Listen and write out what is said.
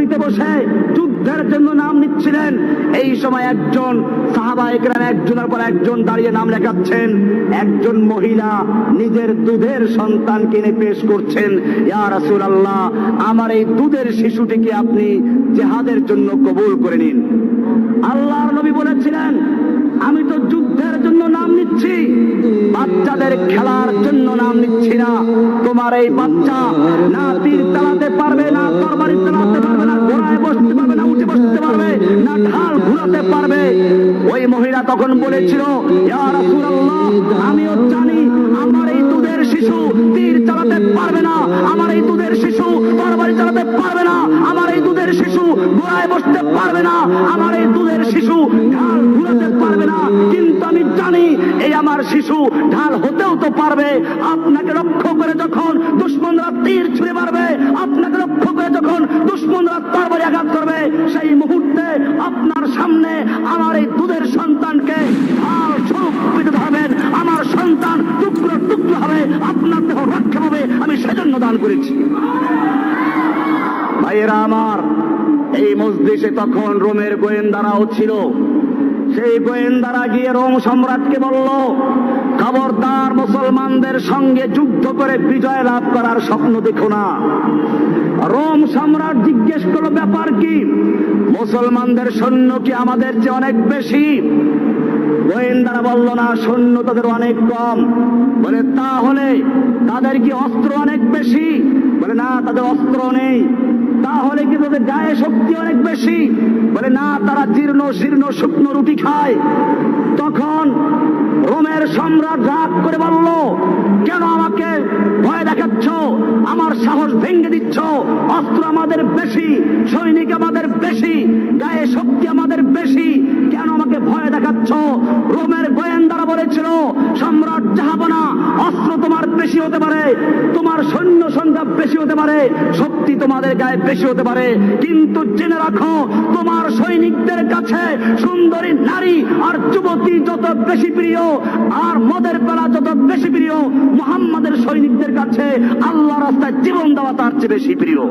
প্রস্তুতিতে বসে যুদ্ধের জন্য নাম নিচ্ছিলেন। এই সময় একজন সাহাবা একরাম একজনের পর একজন দাঁড়িয়ে নাম লেখাচ্ছেন। একজন মহিলা নিজের দুধের সন্তানকে এনে পেশ করছেন, ইয়া রাসূলুল্লাহ, আমার এই দুধের শিশুটিকে আপনি জিহাদের জন্য কবুল করে নিন। আল্লাহর নবী বলেছিলেন, আমি তো যুদ্ধের জন্য নাম নিচ্ছি, বাচ্চাদের খেলার জন্য নাম নিচ্ছি না। তোমার এই বাচ্চা না তীর চালাতে পারবে, না তরবারি চালাতে পারবে, না ঘোড়ায় বসতে পারবে, না উঠে বসতে পারবে, না ঢাল ঘুরাতে পারবে। ওই মহিলা তখন বলেছিল, ইয়া রাসূলুল্লাহ, আমিও জানি আমার এই দুধের শিশু তীর চালাতে পারবে না, আমার এই দুধের শিশু তরবারি চালাতে পারবে না, আমার এই দুধের শিশু ঘোড়ায় বসতে পারবে না, আমার এই দুধের শিশু ঢাল ঘুরাতে পারবে না, কিন্তু আমি জানি এই আমার শিশু ঢাল হতেও তো পারবে। আপনাকে লক্ষ্য করে যখন দুশমনরা তীর ছুঁড়ে মারবে, আপনাকে লক্ষ্য করে যখন দুশমনরা তরবারি আঘাত করবে, সেই মুহূর্তে আপনার সামনে আমার এই দুধের সন্তানকে ঢাল স্বরূপ পিঠে ধরবেন, আমার সন্তান টুকরো টুকরো হবে, আপনার দেহ রক্ষা হবে, আমি সেজন্য দান করেছি। ভাইয়েরা আমার, এই মজলিসে তখন রোমের গোয়েন্দারাও ছিল। সেই গোয়েন্দারা গিয়ে রোম সম্রাটকে বলল, খবরদার মুসলমানদের সঙ্গে যুদ্ধ করে বিজয় লাভ করার স্বপ্ন দেখো না। রোম সম্রাট জিজ্ঞেস করলো, ব্যাপার কি? মুসলমানদের সৈন্য কি আমাদের চেয়ে অনেক বেশি? গোয়েন্দারা বলল, না, সৈন্য তাদের অনেক কম। বলে, তাহলে তাদের কি অস্ত্র অনেক বেশি? বলে, না, তাদের অস্ত্র নেই। তাহলে কি তাদের গায়ে শক্তি অনেক বেশি? বলে, না, তারা জীর্ণ শীর্ণ শুকনো রুটি খায়। তখন রোমের সম্রাট রাগ করে বলল, কেন আমাকে ভয় দেখাচ্ছ? আমার সাহস ভেঙে দিচ্ছ। অস্ত্র আমাদের বেশি, সৈনিক আমাদের বেশি, গায়ে শক্তি আমাদের বেশি, কেন আমাকে ভয় দেখাচ্ছ? রোমের গোয়েন্দারা বলেছিল, সম্রাট জাহাপনা, অস্ত্র তোমার বেশি হতে পারে, তোমার সৈন্য সংখ্যা বেশি হতে পারে, শক্তি তোমাদের গায়ে বেশি হতে পারে, কিন্তু জেনে রাখো, তোমার সৈনিকদের কাছে সুন্দরী নারী আর যুবতী যত বেশি প্রিয়, আর মদের বেলা যত বেশি প্রিয়, মুহাম্মাদের সৈনিকদের কাছে আল্লাহ রাস্তায় জীবন দেওয়া তার চেয়ে বেশি প্রিয়।